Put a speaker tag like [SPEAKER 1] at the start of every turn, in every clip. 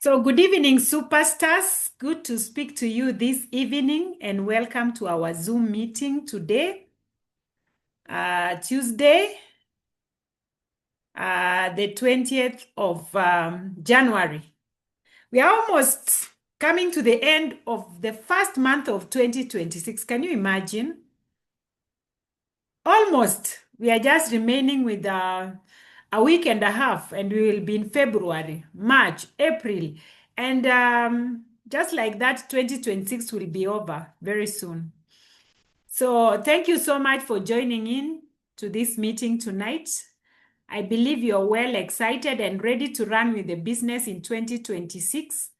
[SPEAKER 1] So, good evening, superstars. Good to speak to you this evening, and welcome to our Zoom meeting today, Tuesday, the 20th of January. We are almost coming to the end of the first month of 2026. Can you imagine? Almost. We are just remaining with a week and a half, and we will be in February, March, April. And just like that, 2026 will be over very soon. So thank you so much for joining in to this meeting tonight. I believe you're well excited and ready to run with the business in 2026.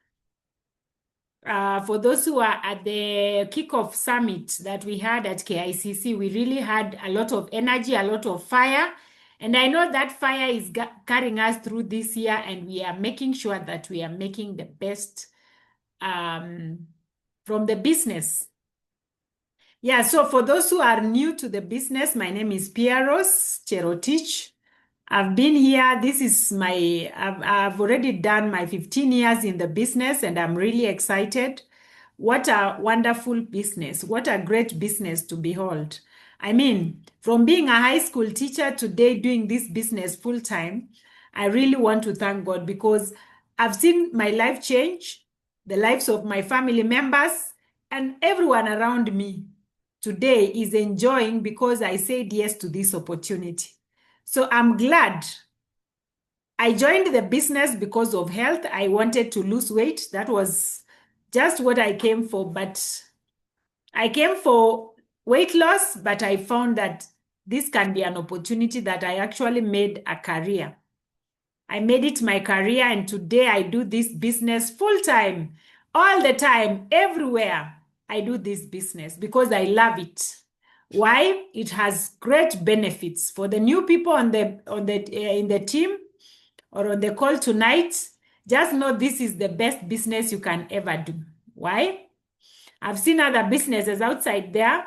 [SPEAKER 1] For those who are at the kickoff summit that we had at KICC, we really had a lot of energy, a lot of fire. And I know that fire is carrying us through this year, and we are making sure that we are making the best from the business. Yeah, so for those who are new to the business, my name is Pearose Cherotich. I've been here. This is I've already done my 15 years in the business, and I'm really excited. What a wonderful business. What a great business to behold. I mean, from being a high school teacher today doing this business full time, I really want to thank God because I've seen my life change, the lives of my family members, and everyone around me today is enjoying because I said yes to this opportunity. So I'm glad. I joined the business because of health. I wanted to lose weight. That was just what I came for. But I came for weight loss, but I found that this can be an opportunity that I actually made a career. I made it my career, and today I do this business full time, all the time, everywhere. I do this business because I love it. Why? It has great benefits for the new people in the team or on the call tonight. Just know this is the best business you can ever do. Why? I've seen other businesses outside there.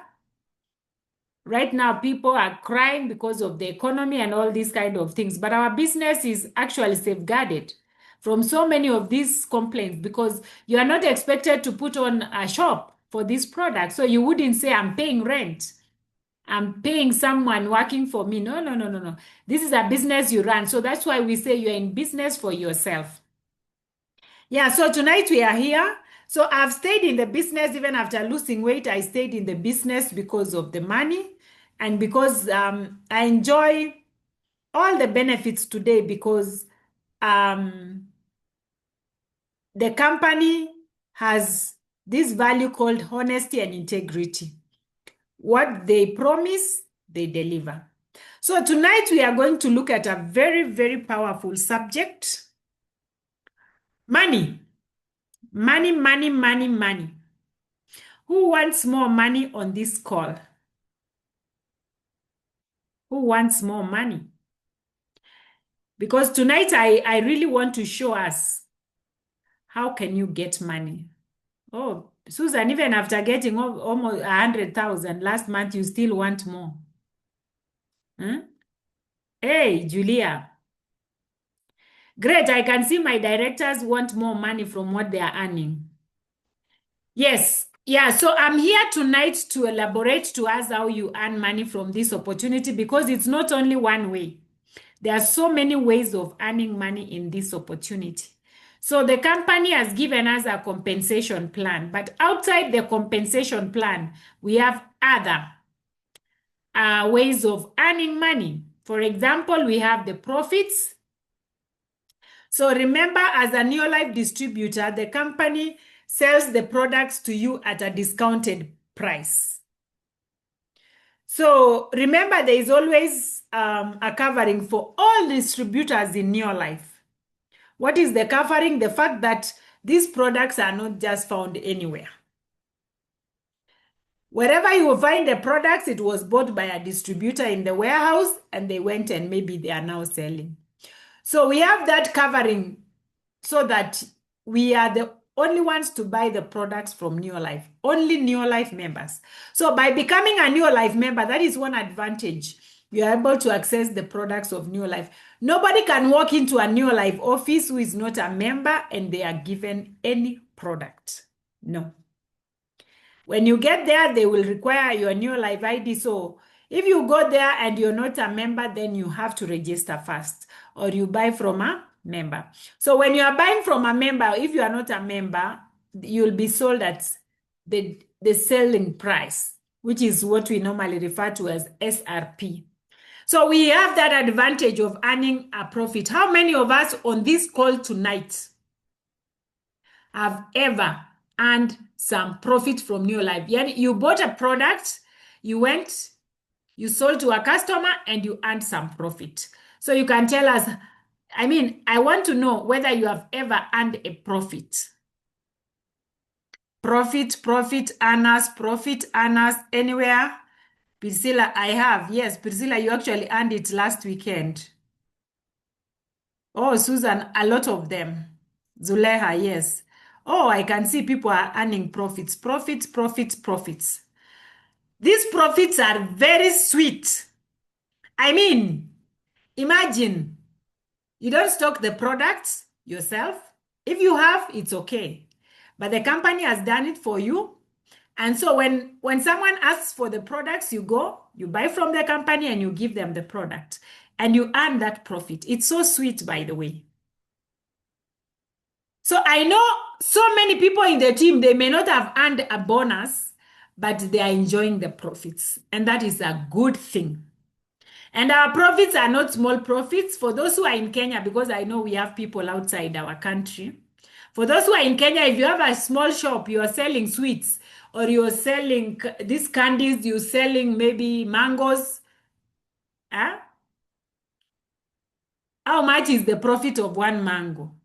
[SPEAKER 1] Right now, people are crying because of the economy and all these kind of things. But our business is actually safeguarded from so many of these complaints because you are not expected to put on a shop for this product. So you wouldn't say, I'm paying rent. I'm paying someone working for me. No, no, no, no, no. This is a business you run. So that's why we say you're in business for yourself. Yeah, so tonight we are here. So I've stayed in the business even after losing weight. I stayed in the business because of the money and because I enjoy all the benefits today because the company has this value called honesty and integrity. What they promise, they deliver. So tonight we are going to look at a very, very powerful subject. Money. Money, money, money, money. Who wants more money on this call? Who wants more money? Because tonight I really want to show us how can you get money. Oh, Susan, even after getting almost 100,000 last month, you still want more. Huh? Hey, Julia. Great, I can see my directors want more money from what they are earning. Yes, yeah, so I'm here tonight to elaborate to us how you earn money from this opportunity because it's not only one way. There are so many ways of earning money in this opportunity. So the company has given us a compensation plan, but outside the compensation plan, we have other ways of earning money. For example, we have the profits. So remember, as a Neolife distributor, the company sells the products to you at a discounted price. So remember, there is always a covering for all distributors in Neolife. What is the covering? The fact that these products are not just found anywhere. Wherever you will find the products, it was bought by a distributor in the warehouse and they went and maybe they are now selling. So we have that covering so that we are the only ones to buy the products from Neolife, only Neolife members. So by becoming a Neolife member, that is one advantage. You are able to access the products of New Life. Nobody can walk into a New Life office who is not a member and they are given any product. No. When you get there, they will require your New Life ID. So if you go there and you're not a member, then you have to register first or you buy from a member. So when you are buying from a member, if you are not a member, you'll be sold at the selling price, which is what we normally refer to as SRP. So we have that advantage of earning a profit. How many of us on this call tonight have ever earned some profit from New Life? You bought a product, you went, you sold to a customer, and you earned some profit. So you can tell us, I want to know whether you have ever earned a profit. Profit earners, anywhere? Priscilla, I have. Yes, Priscilla, you actually earned it last weekend. Oh, Susan, a lot of them. Zuleha, yes. Oh, I can see people are earning profits. Profits. These profits are very sweet. Imagine you don't stock the products yourself. If you have, it's okay. But the company has done it for you. And so when someone asks for the products, you go, you buy from the company and you give them the product. And you earn that profit. It's so sweet, by the way. So I know so many people in the team, they may not have earned a bonus, but they are enjoying the profits. And that is a good thing. And our profits are not small profits. For those who are in Kenya, because I know we have people outside our country. For those who are in Kenya, if you have a small shop, you are selling sweets or you're selling these candies, you're selling maybe mangoes. Huh? How much is the profit of one mango?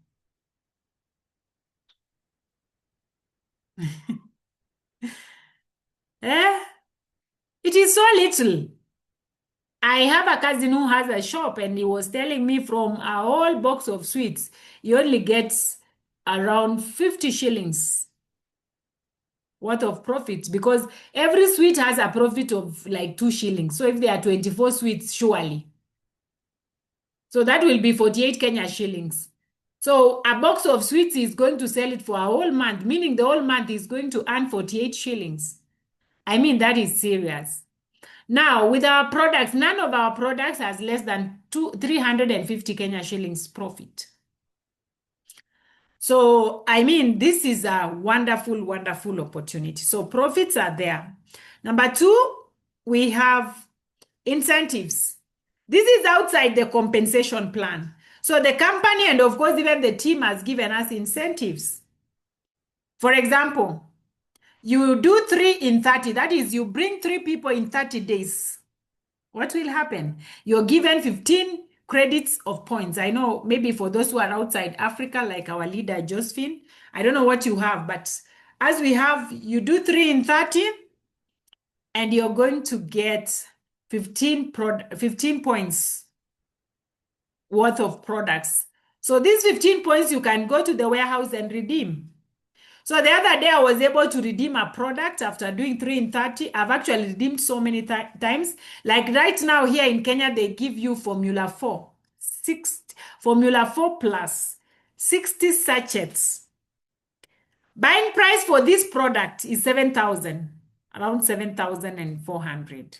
[SPEAKER 1] Eh? It is so little. I have a cousin who has a shop and he was telling me from a whole box of sweets, he only gets around 50 shillings worth of profit because every sweet has a profit of like 2 shillings. So if there are 24 sweets, surely. So that will be 48 Kenya shillings. So a box of sweets is going to sell it for a whole month, meaning the whole month is going to earn 48 shillings. That is serious. Now, with our products, none of our products has less than 350 Kenya shillings profit. So, this is a wonderful, wonderful opportunity. So, profits are there. Number two, we have incentives. This is outside the compensation plan. So, the company and, of course, even the team has given us incentives. For example, you do 3 in 30. That is, you bring 3 people in 30 days. What will happen? You're given 15 credits of points. I know maybe for those who are outside Africa, like our leader, Josephine, I don't know what you have, but as we have, you do 3 in 30, and you're going to get 15 points worth of products. So these 15 points, you can go to the warehouse and redeem. So the other day I was able to redeem a product after doing 3 in 30. I've actually redeemed so many times. Like right now here in Kenya, they give you Formula 4. Formula 4 plus 60 sachets. Buying price for this product is 7,000, around 7,400.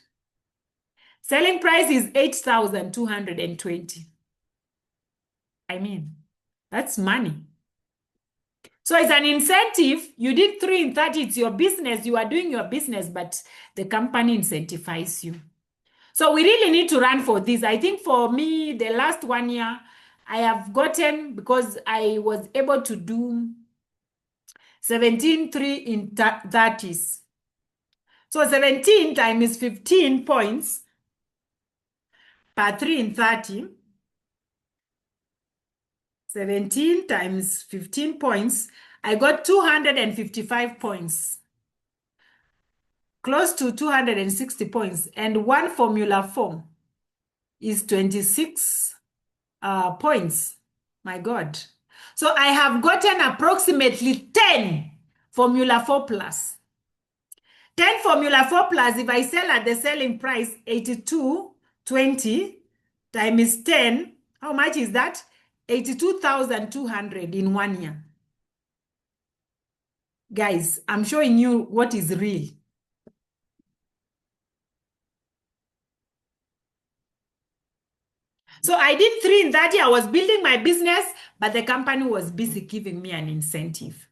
[SPEAKER 1] Selling price is 8,220. That's money. So it's an incentive. You did 3 in 30. It's your business. You are doing your business, but the company incentivizes you. So we really need to run for this. I think for me, the last 1 year, I have gotten, because I was able to do 17 3 in 30s. So 17 times 15 points per 3 in 30. 17 times 15 points, I got 255 points. Close to 260 points. And one Formula 4 is 26 points. My God. So I have gotten approximately 10 Formula 4 plus. 10 Formula 4 plus, if I sell at the selling price 82 20 times 10. How much is that? 82,200 in 1 year. Guys, I'm showing you what is real. So I did 3 in that year. I was building my business, but the company was busy giving me an incentive.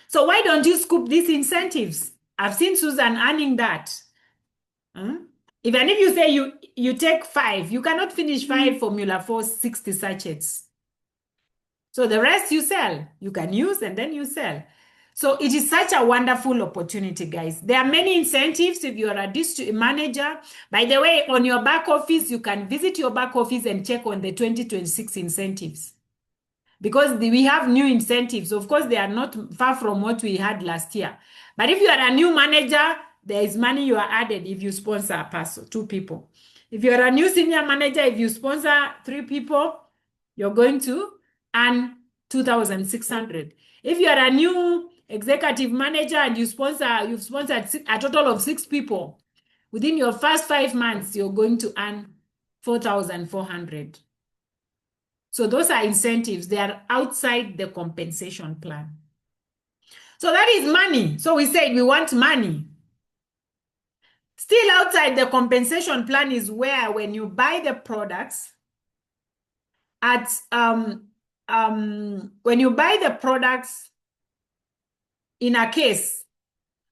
[SPEAKER 1] So why don't you scoop these incentives? I've seen Susan earning that. Even if you say you take 5, you cannot finish 5 Formula 4 60 sachets. So the rest you sell. You can use and then you sell. So it is such a wonderful opportunity, guys. There are many incentives if you are a district manager. By the way, on your back office, you can visit your back office and check on the 2026 incentives. Because we have new incentives. Of course, they are not far from what we had last year. But if you are a new manager, there is money you are added if you sponsor a person, 2 people. If you are a new senior manager, if you sponsor 3 people, you're going to earn 2,600. If you are a new executive manager and you've sponsored a total of 6 people, within your first 5 months, you're going to earn 4,400. So those are incentives. They are outside the compensation plan. So that is money. So we said we want money. Still outside the compensation plan is where when you buy the products at when you buy the products in a case,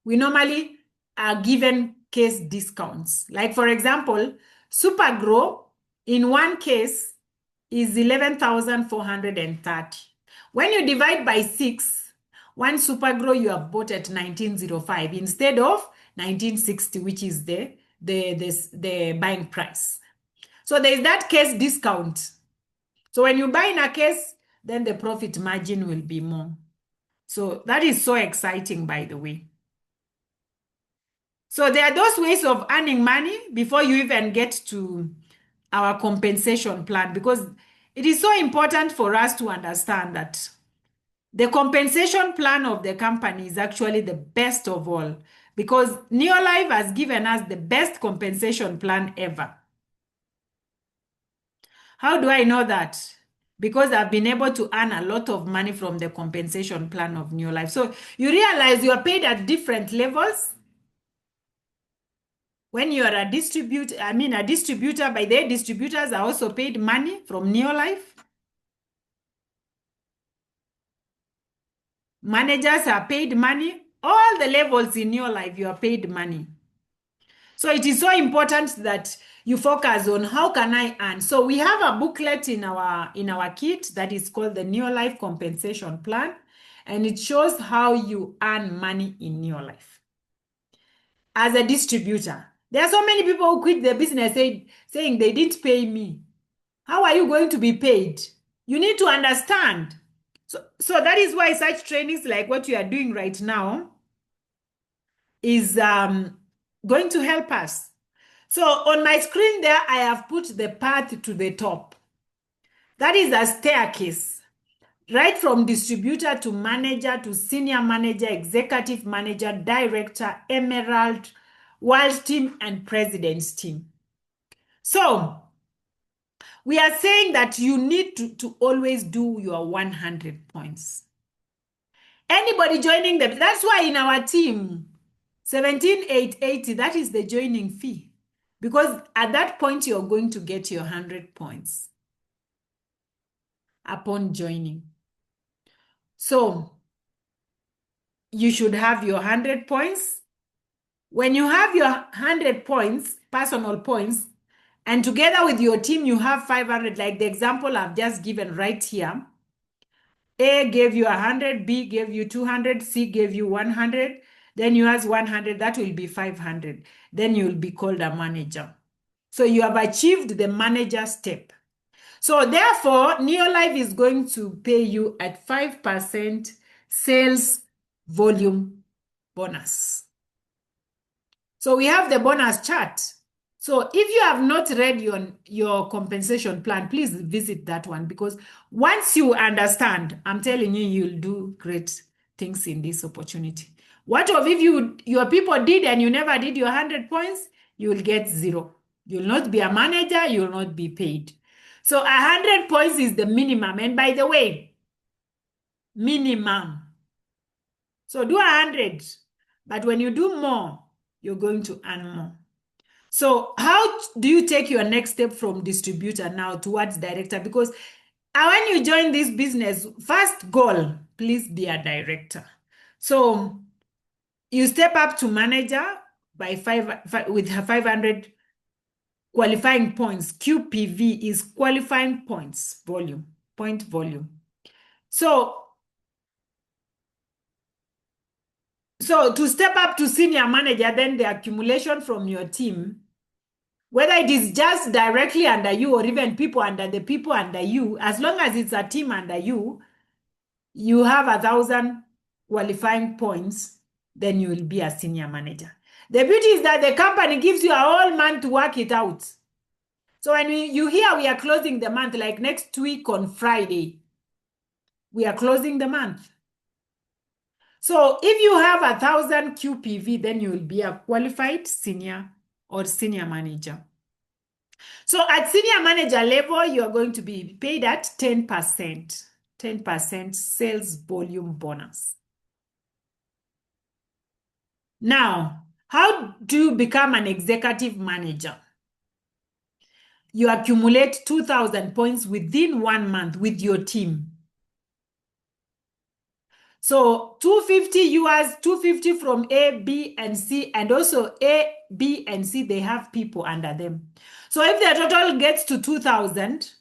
[SPEAKER 1] we normally are given case discounts. Like for example, Supergrow in one case is 11,430. When you divide by 6, one Supergrow you have bought at 1905 instead of 1960, which is the buying price. So there is that case discount. So when you buy in a case, then the profit margin will be more. So that is so exciting, by the way. So there are those ways of earning money before you even get to our compensation plan, because it is so important for us to understand that the compensation plan of the company is actually the best of all, because Neolife has given us the best compensation plan ever. How do I know that? Because I've been able to earn a lot of money from the compensation plan of Neolife. So you realize you are paid at different levels. When you are a distributor, by the way, distributors are also paid money from Neolife. Managers are paid money. All the levels in your life, you are paid money. So it is so important that you focus on how can I earn. So we have a booklet in our kit that is called the Neolife Compensation Plan, and it shows how you earn money in Neolife. As a distributor, there are so many people who quit their business saying they didn't pay me. How are you going to be paid? You need to understand. So that is why such trainings like what you are doing right now is going to help us. So on my screen there, I have put the path to the top. That is a staircase, right from distributor to manager to senior manager, executive manager, director, emerald, world team, and president's team. So we are saying that you need to always do your 100 points. Anybody joining them, that's why in our team, 17,880, that is the joining fee. Because at that point, you're going to get your 100 points upon joining. So you should have your 100 points. When you have your 100 points, personal points, and together with your team, you have 500, like the example I've just given right here. A gave you 100, B gave you 200, C gave you 100, then you has 100, that will be 500. Then you'll be called a manager. So you have achieved the manager step. So therefore, Neolife is going to pay you at 5% sales volume bonus. So we have the bonus chart. So if you have not read your compensation plan, please visit that one, because once you understand, I'm telling you, you'll do great things in this opportunity. What if your people did and you never did your 100 points? You will get 0. You'll not be a manager, you'll not be paid. So 100 points is the minimum. And by the way, minimum. So do 100. But when you do more, you're going to earn more. So how do you take your next step from distributor now towards director? Because when you join this business, first goal, please be a director. So you step up to manager by with 500 qualifying points. QPV is qualifying points volume, point volume. So to step up to senior manager, then the accumulation from your team, whether it is just directly under you or even people under the people under you, as long as it's a team under you, you have 1,000 qualifying points, then you will be a senior manager. The beauty is that the company gives you a whole month to work it out. So when you hear we are closing the month, like next week on Friday, we are closing the month. So if you have 1,000 QPV, then you will be a qualified senior or senior manager. So at senior manager level, you are going to be paid at 10%, 10% sales volume bonus. Now, how do you become an executive manager? You accumulate 2,000 points within 1 month with your team. So 250 yours, 250 from A, B, and C, and also A, B, and C, they have people under them. So if the total gets to 2,000,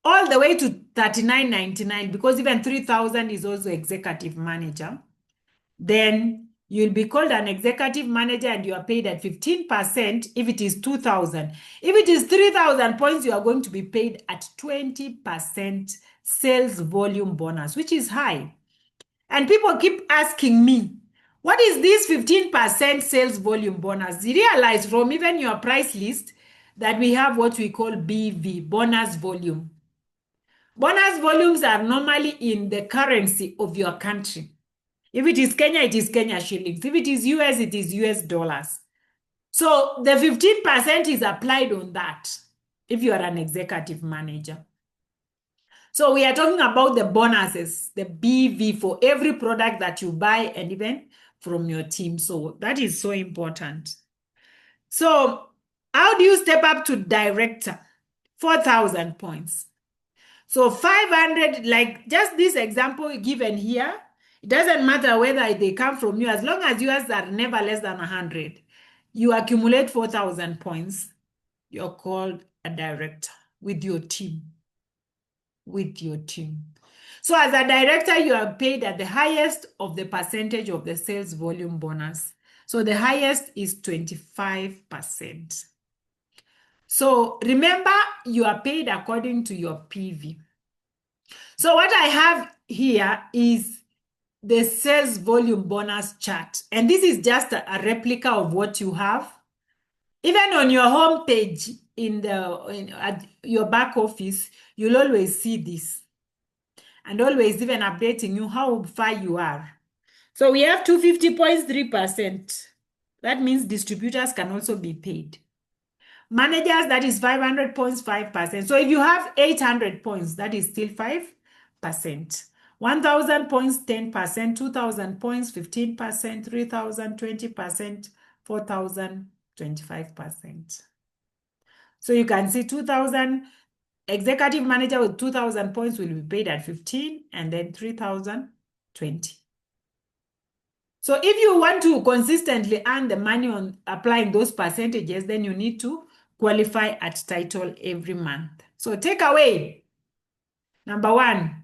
[SPEAKER 1] all the way to 39.99, because even 3,000 is also executive manager, then you'll be called an executive manager and you are paid at 15% if it is 2,000. If it is 3,000 points, you are going to be paid at 20% sales volume bonus, which is high. And people keep asking me, what is this 15% sales volume bonus? You realize from even your price list that we have what we call BV, bonus volume. Bonus volumes are normally in the currency of your country. If it is Kenya, it is Kenya shillings. If it is US, it is US dollars. So the 15% is applied on that if you are an executive manager. So we are talking about the bonuses, the BV for every product that you buy and even from your team. So that is so important. So how do you step up to director? 4,000 points. So 500, like just this example given here, it doesn't matter whether they come from you, as long as yours are never less than 100, you accumulate 4,000 points, you're called a director with your team. With your team. So as a director, you are paid at the highest of the percentage of the sales volume bonus. So the highest is 25%. So remember, you are paid according to your PV. So what I have here is the sales volume bonus chart. And this is just a replica of what you have. Even on your home page at your back office, you'll always see this. And always even updating you how far you are. So we have 250.3%. That means distributors can also be paid. Managers, that is 500 points, 5%. So if you have 800 points, that is still 5%. 1,000 points, 10%. 2,000 points, 15%. 3,000, 20%. 4,000, 25%. So you can see 2,000 executive manager with 2,000 points will be paid at 15 and then 3,000, 20. So if you want to consistently earn the money on applying those percentages, then you need to qualify at title every month. So take away, number 1,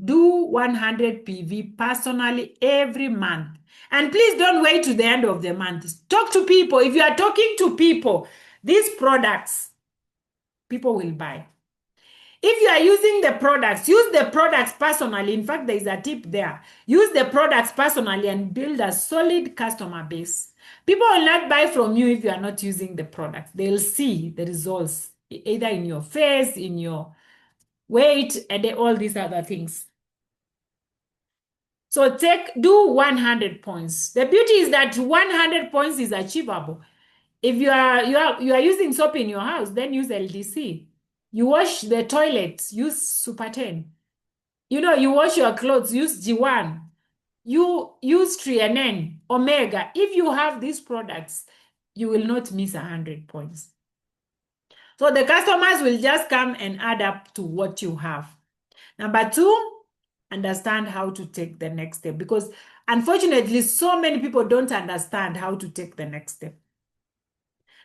[SPEAKER 1] do 100 PV personally every month. And please don't wait to the end of the month. Talk to people. If you are talking to people, these products, people will buy. If you are using the products, use the products personally. In fact, there is a tip there. Use the products personally and build a solid customer base. People will not buy from you if you are not using the products. They'll see the results either in your face, in your weight, and all these other things. So do 100 points. The beauty is that 100 points is achievable. If you are using soap in your house, then use LDC. You wash the toilets, use Super 10. You wash your clothes, use G1. You use Trienen, Omega. If you have these products, you will not miss 100 points. So the customers will just come and add up to what you have. Number two, understand how to take the next step, because unfortunately, so many people don't understand how to take the next step.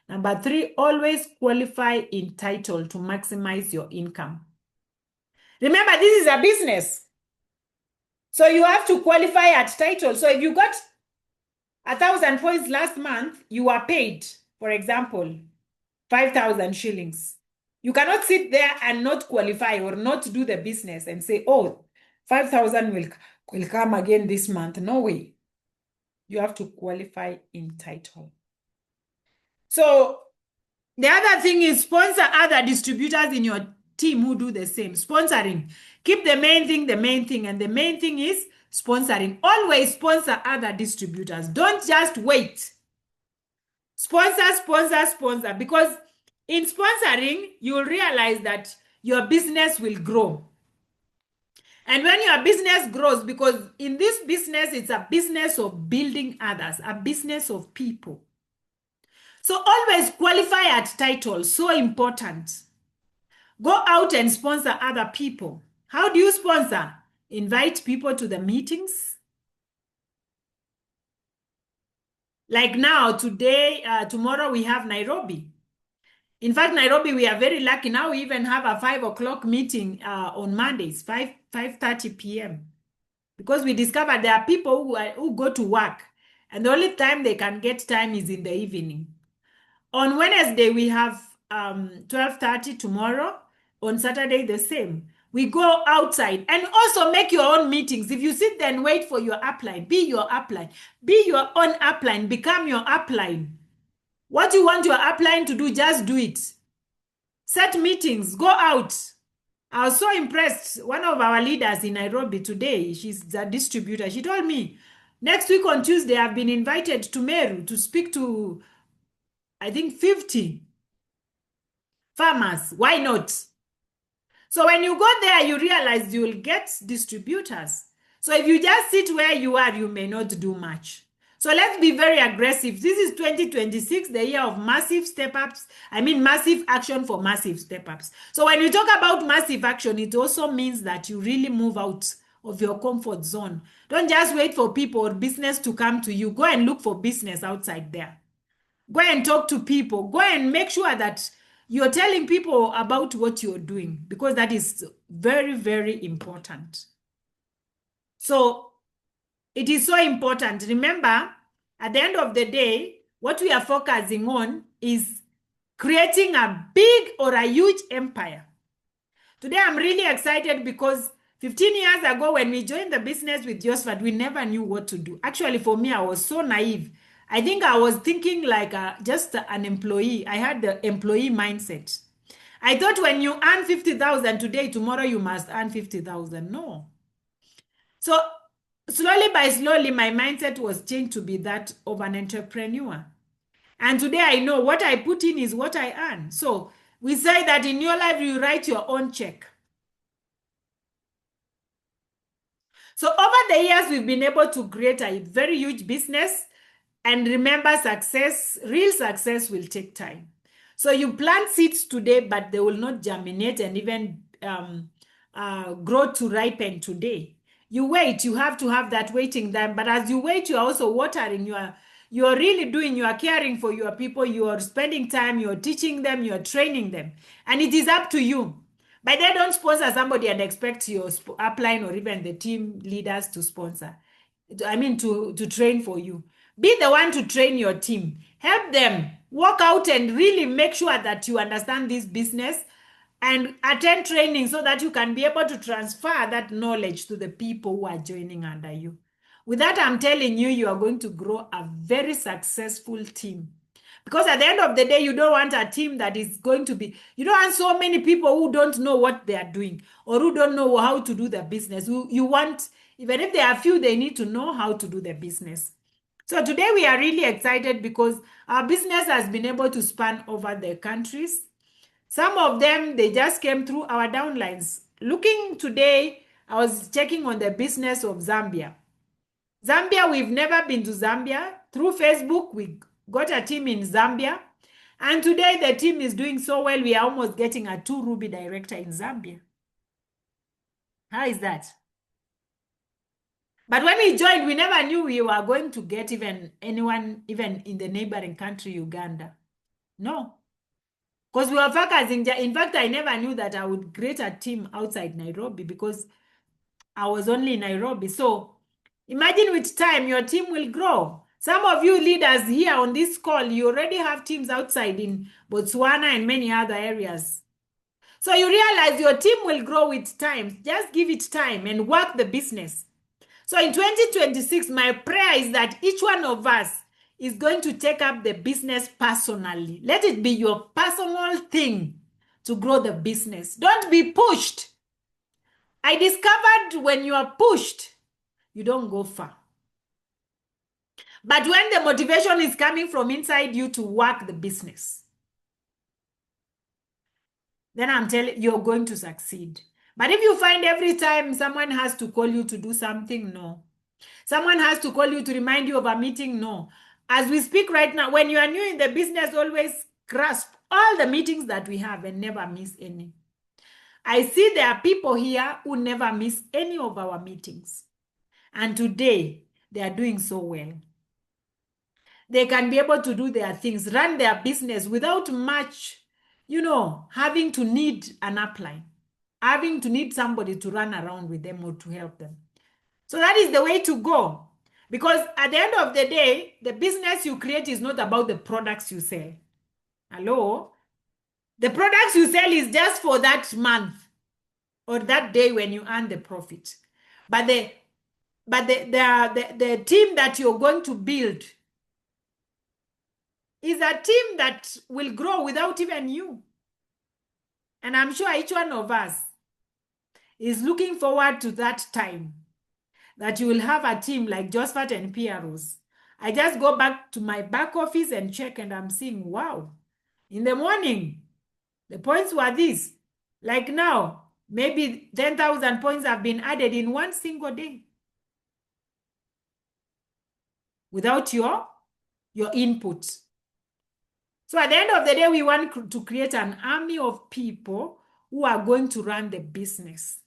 [SPEAKER 1] Number three, always qualify in title to maximize your income. Remember, this is a business. So you have to qualify at title. So if you got 1,000 points last month, you are paid, for example, 5,000 shillings. You cannot sit there and not qualify or not do the business and say, oh, 5,000 will come again this month. No way. You have to qualify in title. So the other thing is sponsor other distributors in your team who do the same. Sponsoring. Keep the main thing. And the main thing is sponsoring. Always sponsor other distributors. Don't just wait. Sponsor. Because in sponsoring, you'll realize that your business will grow. And when your business grows, because in this business, it's a business of building others, a business of people. So always qualify at title, so important. Go out and sponsor other people. How do you sponsor? Invite people to the meetings. Like now, today, tomorrow we have Nairobi. In fact, Nairobi, we are very lucky. Now we even have a 5 o'clock meeting on Mondays, 5:30 p.m. Because we discovered there are people who go to work, and the only time they can get time is in the evening. On Wednesday, we have 12:30 tomorrow. On Saturday, the same. We go outside and also make your own meetings. If you sit there and wait for your upline, be your upline. Be your own upline. Become your upline. What you want your upline to do, just do it. Set meetings. Go out. I was so impressed. One of our leaders in Nairobi today, she's a distributor. She told me, next week on Tuesday, I've been invited to Meru to speak to, I think, 50 farmers. Why not? So when you go there, you realize you will get distributors. So if you just sit where you are, you may not do much. So let's be very aggressive. This is 2026, the year of massive step-ups. I mean, massive action for massive step-ups. So when we talk about massive action, it also means that you really move out of your comfort zone. Don't just wait for people or business to come to you. Go and look for business outside there. Go and talk to people. Go and make sure that you're telling people about what you're doing, because that is very, very important. So it is so important. Remember, at the end of the day, what we are focusing on is creating a big or a huge empire. Today, I'm really excited because 15 years ago, when we joined the business with Josephat, we never knew what to do. Actually, for me, I was so naive. I think I was thinking like just an employee. I had the employee mindset. I thought when you earn 50,000 today, tomorrow you must earn 50,000. No. So slowly by slowly, my mindset was changed to be that of an entrepreneur. And today I know what I put in is what I earn. So we say that in your life, you write your own check. So over the years, we've been able to create a very huge business. And remember, success, real success will take time. So you plant seeds today, but they will not germinate and even grow to ripen today. You wait, you have to have that waiting time. But as you wait, you're also watering. You're really doing, you are caring for your people, you are spending time, you're teaching them, you're training them. And it is up to you. But they don't sponsor somebody and expect your upline or even the team leaders to sponsor. I mean, to train for you. Be the one to train your team. Help them work out and really make sure that you understand this business and attend training so that you can be able to transfer that knowledge to the people who are joining under you. With that, I'm telling you, you are going to grow a very successful team. Because at the end of the day, you don't want a team that is going to be, you don't want so many people who don't know what they are doing or who don't know how to do the business. You want, even if they are few, they need to know how to do the business. So today we are really excited because our business has been able to span over the countries. Some of them, they just came through our downlines. Looking today, I was checking on the business of Zambia. Zambia, we've never been to Zambia. Through Facebook, we got a team in Zambia. And today the team is doing so well, we are almost getting a 2 Ruby director in Zambia. How is that? But when we joined, we never knew we were going to get even anyone, even in the neighboring country, Uganda. No. Because we were focusing. In fact, I never knew that I would create a team outside Nairobi because I was only in Nairobi. So imagine with time, your team will grow. Some of you leaders here on this call, you already have teams outside in Botswana and many other areas. So you realize your team will grow with time. Just give it time and work the business. So in 2026, my prayer is that each one of us is going to take up the business personally. Let it be your personal thing to grow the business. Don't be pushed. I discovered when you are pushed, you don't go far. But when the motivation is coming from inside you to work the business, then I'm telling you, you're going to succeed. But if you find every time someone has to call you to do something, no. Someone has to call you to remind you of a meeting, no. As we speak right now, when you are new in the business, always grasp all the meetings that we have and never miss any. I see there are people here who never miss any of our meetings. And today, they are doing so well. They can be able to do their things, run their business without much, having to need an upline, having to need somebody to run around with them or to help them. So that is the way to go. Because at the end of the day, the business you create is not about the products you sell. Hello? The products you sell is just for that month or that day when you earn the profit. But the team that you're going to build is a team that will grow without even you. And I'm sure each one of us is looking forward to that time that you will have a team like Josephat and Pearose. I just go back to my back office and check, and I'm seeing, wow, in the morning, the points were this. Like now, maybe 10,000 points have been added in one single day without your input. So at the end of the day, we want to create an army of people who are going to run the business.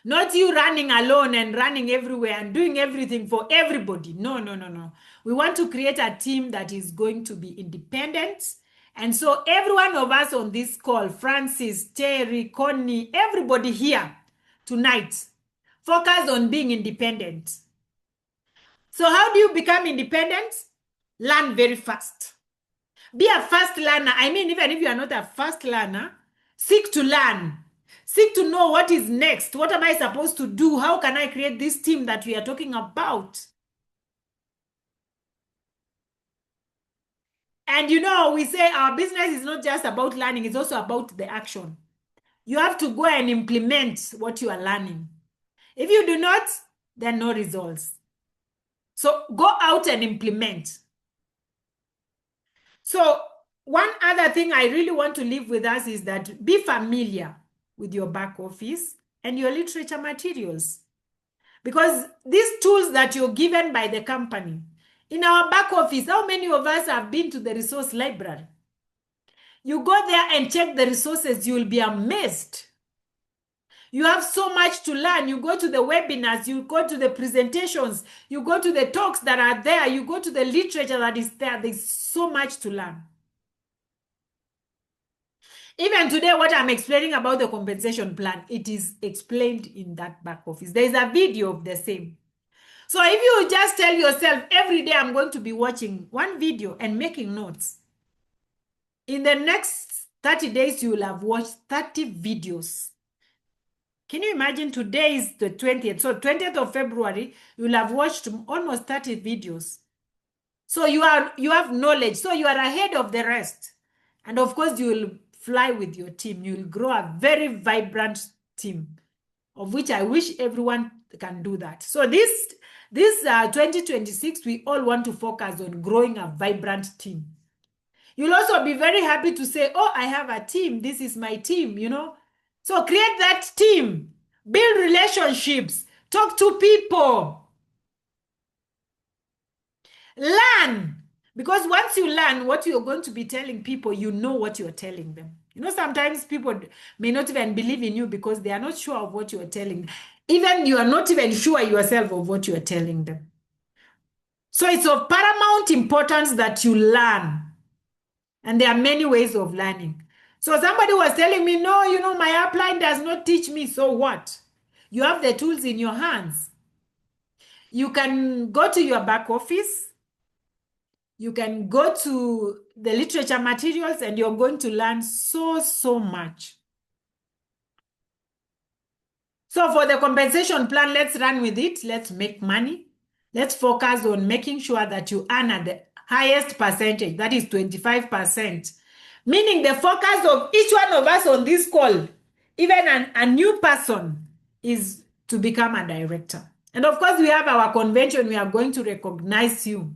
[SPEAKER 1] Not you running alone and running everywhere and doing everything for everybody. No, no, no, no. We want to create a team that is going to be independent. And so every one of us on this call, Francis, Terry, Connie, everybody here tonight, focus on being independent. So how do you become independent? Learn very fast. Be a fast learner. I mean, even if you are not a fast learner, seek to learn. Seek to know what is next. What am I supposed to do? How can I create this team that we are talking about? And we say our business is not just about learning, it's also about the action. You have to go and implement what you are learning. If you do not, then no results. So go out and implement. So one other thing I really want to leave with us is that be familiar with your back office and your literature materials. Because these tools that you're given by the company, in our back office, how many of us have been to the resource library? You go there and check the resources, you will be amazed. You have so much to learn. You go to the webinars, you go to the presentations, you go to the talks that are there, you go to the literature that is there. There's so much to learn. Even today, what I'm explaining about the compensation plan, it is explained in that back office. There's a video of the same. So if you just tell yourself, every day I'm going to be watching one video and making notes, in the next 30 days, you will have watched 30 videos. Can you imagine today is the 20th? So 20th of February, you will have watched almost 30 videos. So you have knowledge. So you are ahead of the rest. And of course, you will fly with your team. You will grow a very vibrant team, of which I wish everyone can do that. So this This 2026, we all want to focus on growing a vibrant team. You'll also be very happy to say, oh, I have a team. This is my team, you know. So create that team, build relationships, talk to people, learn. Because once you learn what you're going to be telling people, you know what you're telling them. You know, sometimes people may not even believe in you because they are not sure of what you're telling them. Even you are not even sure yourself of what you're telling them. So it's of paramount importance that you learn. And there are many ways of learning. So somebody was telling me, no, you know, my upline does not teach me. So what? You have the tools in your hands. You can go to your back office. You can go to the literature materials and you're going to learn so much. So for the compensation plan, let's run with it. Let's make money. Let's focus on making sure that you earn at the highest percentage, that is 25%. Meaning the focus of each one of us on this call, even a new person, is to become a director. And of course, we have our convention. We are going to recognize you.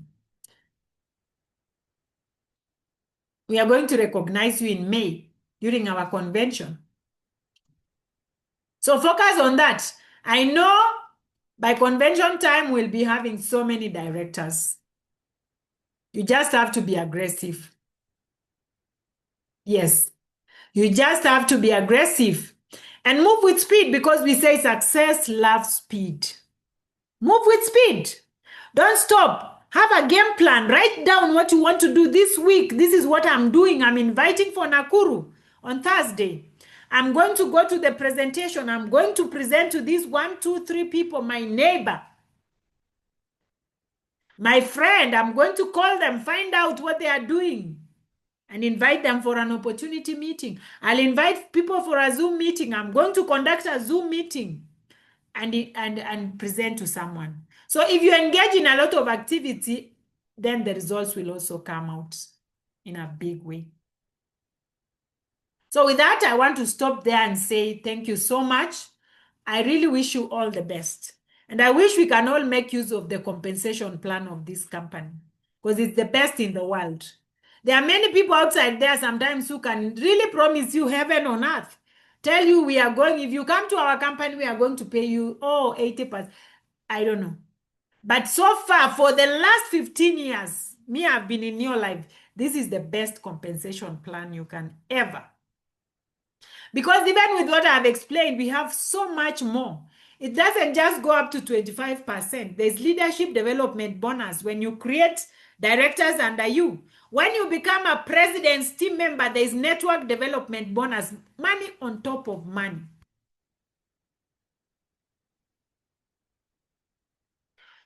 [SPEAKER 1] We are going to recognize you in May during our convention. So focus on that. I know by convention time, we'll be having so many directors. You just have to be aggressive. Yes, you just have to be aggressive and move with speed because we say success loves speed. Move with speed. Don't stop. Have a game plan. Write down what you want to do this week. This is what I'm doing. I'm inviting for Nakuru on Thursday. I'm going to go to the presentation. I'm going to present to these 1, 2, 3 people, my neighbor, my friend. I'm going to call them, find out what they are doing, and invite them for an opportunity meeting. I'll invite people for a Zoom meeting. I'm going to conduct a Zoom meeting and present to someone. So if you engage in a lot of activity, then the results will also come out in a big way. So with that, I want to stop there and say thank you so much. I really wish you all the best. And I wish we can all make use of the compensation plan of this company because it's the best in the world. There are many people outside there sometimes who can really promise you heaven on earth. Tell you we are going, if you come to our company, we are going to pay you, 80%. I don't know. But so far, for the last 15 years, me, I've been in your life. This is the best compensation plan you can ever. Because even with what I've explained, we have so much more. It doesn't just go up to 25%. There's leadership development bonus when you create directors under you. When you become a president's team member, there's network development bonus, money on top of money.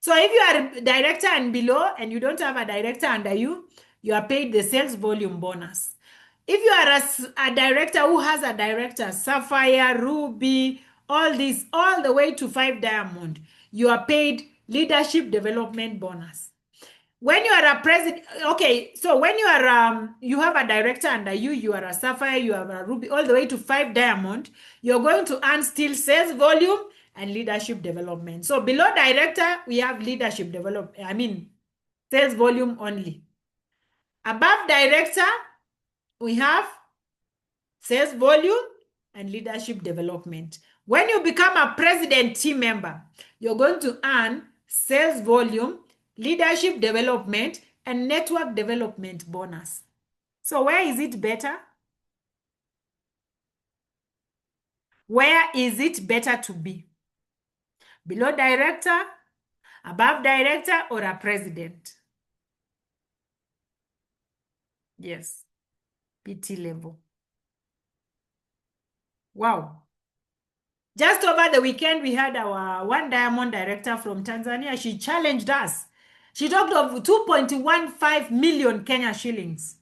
[SPEAKER 1] So if you are a director and below and you don't have a director under you, you are paid the sales volume bonus. If you are a director who has a director, Sapphire, Ruby, all this, all the way to 5 Diamond, you are paid leadership development bonus. When you are a president, okay, so when you are you have a director under you, you are a Sapphire, you have a Ruby, all the way to 5 Diamond, you're going to earn still sales volume and leadership development. So below director, we have leadership development, sales volume only. Above director, we have sales volume and leadership development. When you become a president team member, you're going to earn sales volume, leadership development, and network development bonus. So where is it better? Where is it better to be? Below director, above director, or a president? Yes, PT level. Wow. Just over the weekend, we had our 1 Diamond director from Tanzania. She challenged us. She talked of 2.15 million Kenya shillings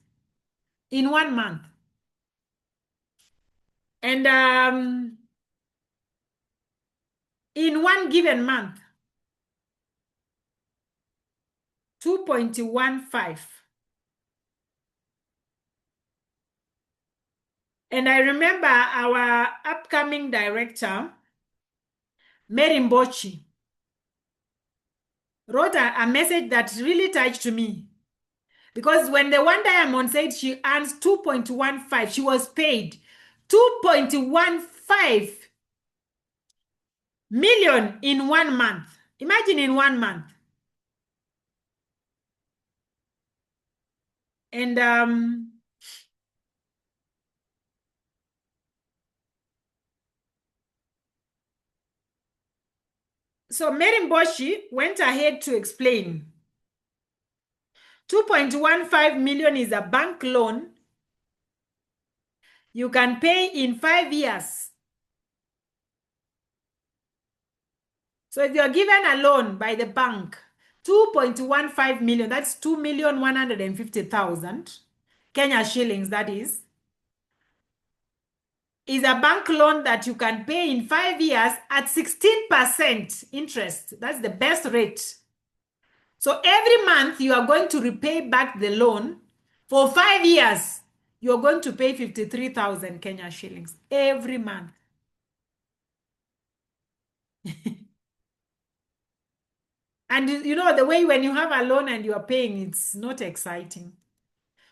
[SPEAKER 1] in 1 month. And in one given month, 2.15. And I remember our upcoming director, Mary Mbochi. wrote a message that really touched me. Because when the one diamond said she earns 2.15, she was paid 2.15 million in 1 month. Imagine in 1 month. And so Merimboshi went ahead to explain 2.15 million is a bank loan you can pay in 5 years. So if you're given a loan by the bank, 2.15 million, that's 2,150,000 Kenya shillings, that is a bank loan that you can pay in 5 years at 16% interest. That's the best rate. So every month you are going to repay back the loan for 5 years. You're going to pay 53,000 Kenya shillings every month. And you know, the way when you have a loan and you are paying, it's not exciting.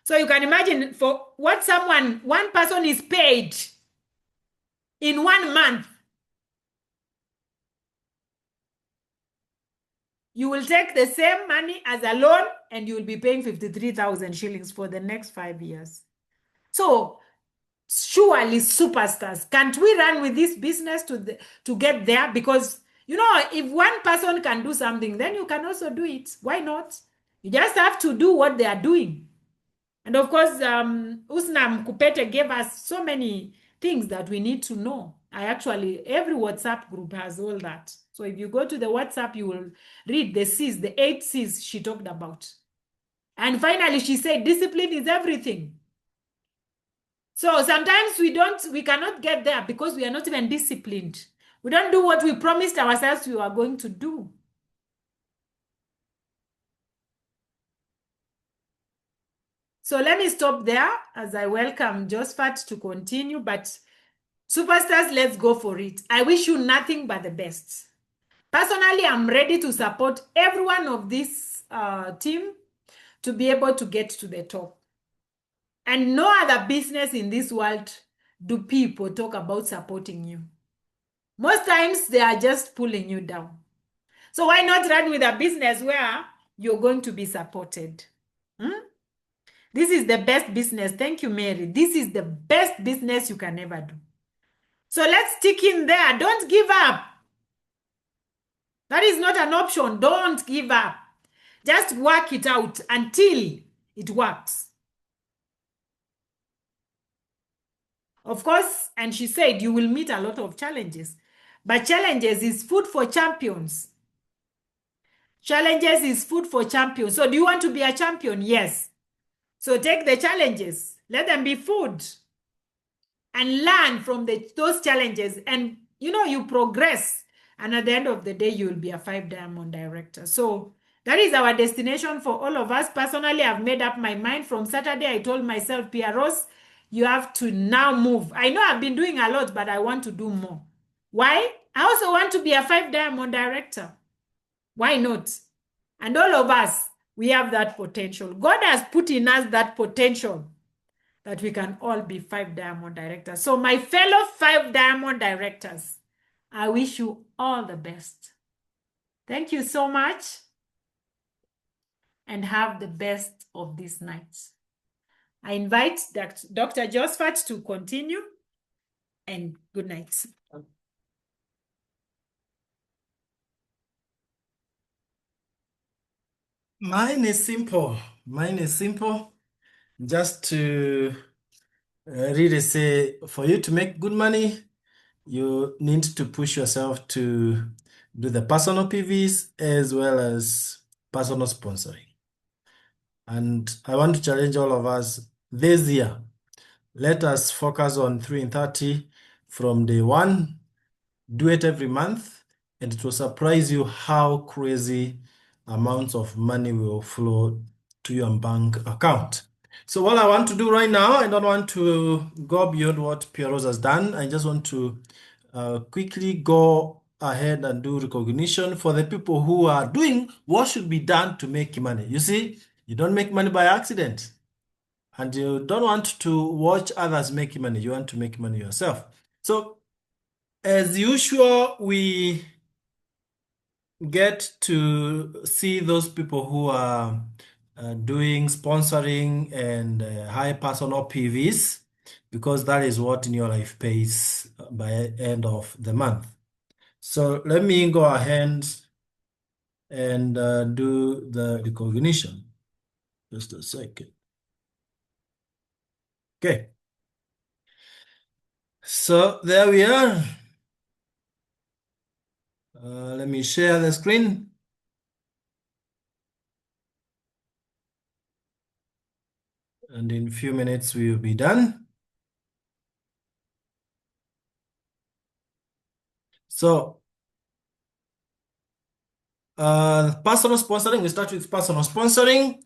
[SPEAKER 1] So you can imagine for what one person is paid in 1 month. You will take the same money as a loan and you will be paying 53,000 shillings for the next 5 years. So surely superstars, can't we run with this business to get there? Because, you know, if one person can do something, then you can also do it. Why not? You just have to do what they are doing. And of course, Usnam Kupete gave us so many things that we need to know. Every WhatsApp group has all that. So if you go to the WhatsApp, you will read the C's, the 8 C's she talked about. And finally, she said, discipline is everything. So sometimes we cannot get there because we are not even disciplined. We don't do what we promised ourselves we were going to do. So let me stop there as I welcome Josephat to continue. But superstars, let's go for it. I wish you nothing but the best. Personally, I'm ready to support every one of this team to be able to get to the top. And no other business in this world do people talk about supporting you. Most times, they are just pulling you down. So why not run with a business where you're going to be supported? This is the best business. Thank you, Mary. This is the best business you can ever do. So let's stick in there. Don't give up. That is not an option. Don't give up. Just work it out until it works. Of course, and she said you will meet a lot of challenges. But challenges is food for champions. Challenges is food for champions. So do you want to be a champion? Yes. So take the challenges. Let them be food. And learn from those challenges. And, you know, you progress. And at the end of the day, you will be a 5-diamond director. So that is our destination for all of us. Personally, I've made up my mind. From Saturday, I told myself, Pearose, you have to now move. I know I've been doing a lot, but I want to do more. Why? I also want to be a 5-diamond director. Why not? And all of us, we have that potential. God has put in us that potential that we can all be 5-diamond directors. So my fellow 5-diamond directors, I wish you all the best. Thank you so much and have the best of these nights. I invite Dr. Josephat to continue and good night.
[SPEAKER 2] Mine is simple. Just to really say, for you to make good money, you need to push yourself to do the personal PVs as well as personal sponsoring. And I want to challenge all of us this year. Let us focus on 3 in 30 from day one. Do it every month, and it will surprise you how crazy amounts of money will flow to your bank account. So what I want to do right now, I don't want to go beyond what Pearose has done. I just want to quickly go ahead and do recognition for the people who are doing what should be done to make money. You see, you don't make money by accident, and you don't want to watch others make money. You want to make money yourself. So, as usual, we get to see those people who are doing sponsoring and high personal PVs, because that is what in your life pays by end of the month. So let me go ahead and do the recognition. Just a second. Okay. So there we are. Let me share the screen. And in a few minutes, we will be done. So personal sponsoring, we start with personal sponsoring.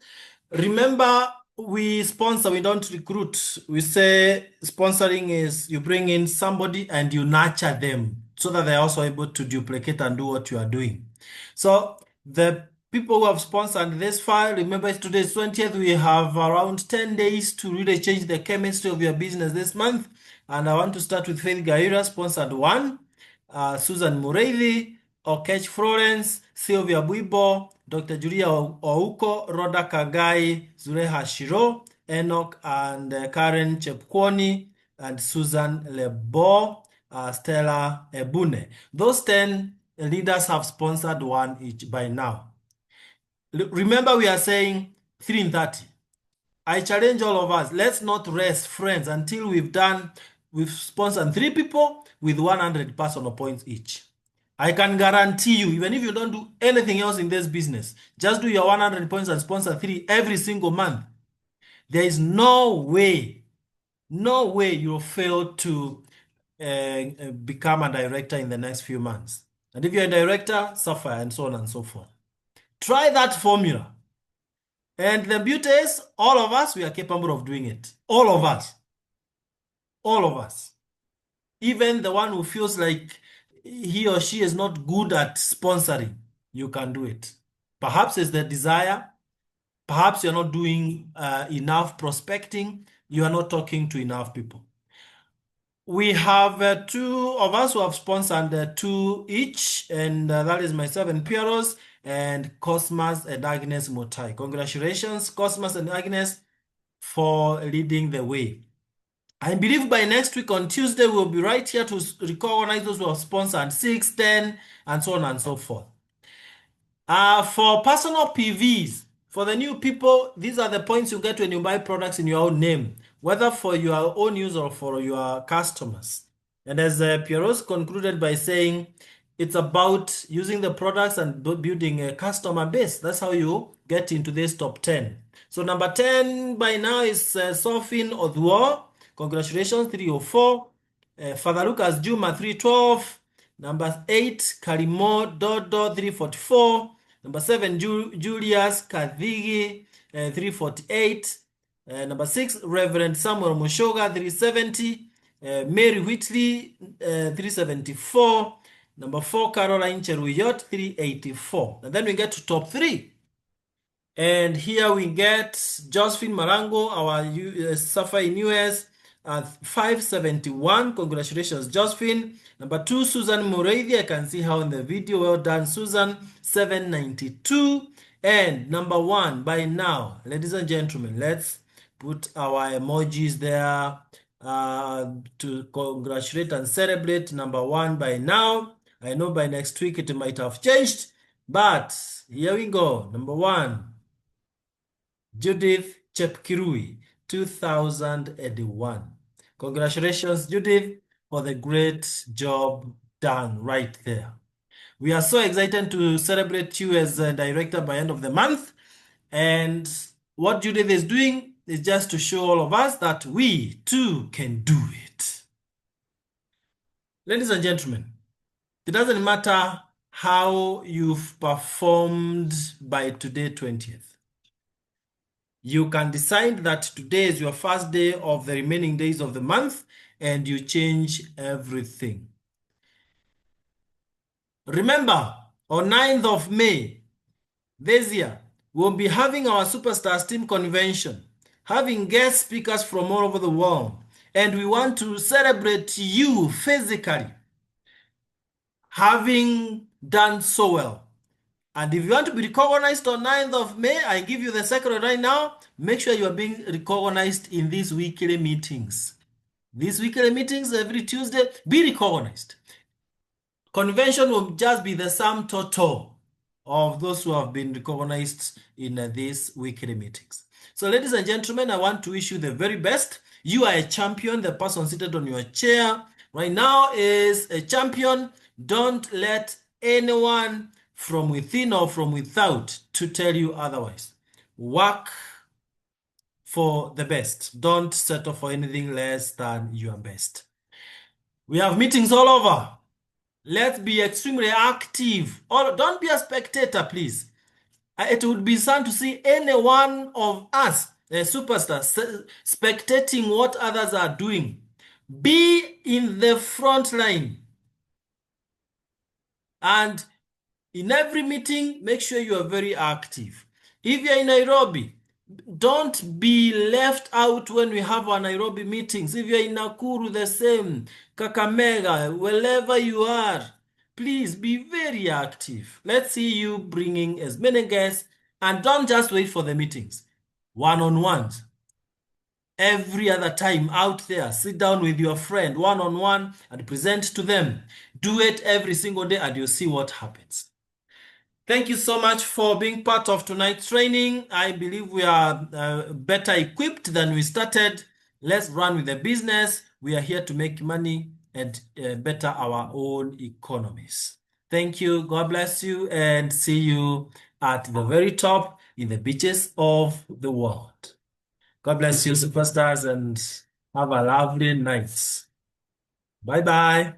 [SPEAKER 2] Remember, we sponsor, we don't recruit. We say sponsoring is you bring in somebody and you nurture them so that they're also able to duplicate and do what you are doing. So the people who have sponsored this file, remember today's 20th, we have around 10 days to really change the chemistry of your business this month. And I want to start with Faith Gaira, sponsored one, Susan Mureithi, Okech Florence, Sylvia Buibo, Dr. Julia Ouko, Rhoda Kagai, Zureha Shiro, Enoch and Karen Chepkwony, and Susan Lebo, Stella Ebune. Those 10 leaders have sponsored one each by now. Remember, we are saying 3 in 30. I challenge all of us, let's not rest, friends, until we've sponsored 3 people with 100 personal points each. I can guarantee you, even if you don't do anything else in this business, just do your 100 points and sponsor 3 every single month. There is no way you'll fail to become a director in the next few months. And if you're a director, suffer, and so on and so forth. Try that formula. And the beauty is, all of us, we are capable of doing it. All of us. All of us. Even the one who feels like he or she is not good at sponsoring, you can do it. Perhaps it's the desire. Perhaps you're not doing enough prospecting. You are not talking to enough people. We have 2 of us who have sponsored 2 each, and that is myself and Pearose and Cosmas and Agnes Mutai. Congratulations, Cosmas and Agnes, for leading the way. I believe by next week on Tuesday, we'll be right here to recognize those who have sponsored 6, 10, and so on and so forth. For personal PVs, for the new people, these are the points you get when you buy products in your own name, whether for your own use or for your customers. And as Pearose concluded by saying, it's about using the products and building a customer base. That's how you get into this top 10. So number 10 by now is Sofin Odwo. Congratulations, 304. Father Lucas Juma, 312. Number 8, Karimo Dodo, 344. Number 7, Julius Kadhigi, 348. Number 6, Reverend Samuel Mushoga, 370. Mary Whitley, 374. Number 4, Caroline Cheruyot, 384. And then we get to top 3. And here we get Josephine Marango, our suffer in US, at 571. Congratulations, Josephine. Number 2, Susan Mureithi. I can see how in the video. Well done, Susan. 792. And number 1 by now, ladies and gentlemen, let's put our emojis there to congratulate and celebrate number 1 by now. I know by next week it might have changed, but here we go. Number 1. Judith Chepkirui, 2001. Congratulations, Judith, for the great job done right there. We are so excited to celebrate you as a director by end of the month. And what Judith is doing is just to show all of us that we too can do it. Ladies and gentlemen, it doesn't matter how you've performed by today, 20th. You can decide that today is your first day of the remaining days of the month and you change everything. Remember, on 9th of May this year, we'll be having our Superstars Team Convention, having guest speakers from all over the world. And we want to celebrate you physically, having done so well. And if you want to be recognized on 9th of May, I give you the secret right now. Make sure you are being recognized in these weekly meetings. These weekly meetings every Tuesday, be recognized. Convention will just be the sum total of those who have been recognized in these weekly meetings. So, ladies and gentlemen, I want to wish you the very best. You are a champion. The person seated on your chair right now is a champion. Don't let anyone from within or from without to tell you otherwise. Work for the best. Don't settle for anything less than your best. We have meetings all over. Let's be extremely active. Or don't be a spectator, please. It would be sad to see any one of us, a superstar, spectating what others are doing. Be in the front line. And in every meeting, make sure you are very active. If you're in Nairobi, don't be left out when we have our Nairobi meetings. If you're in Nakuru, the same. Kakamega, wherever you are, please be very active. Let's see you bringing as many guests, and don't just wait for the meetings. One-on-ones. Every other time out there, sit down with your friend one-on-one and present to them. Do it every single day and you'll see what happens. Thank you so much for being part of tonight's training. I believe we are better equipped than we started. Let's run with the business. We are here to make money and better our own economies. Thank you. God bless you and see you at the very top in the beaches of the world. God bless you, superstars, and have a lovely night. Bye-bye.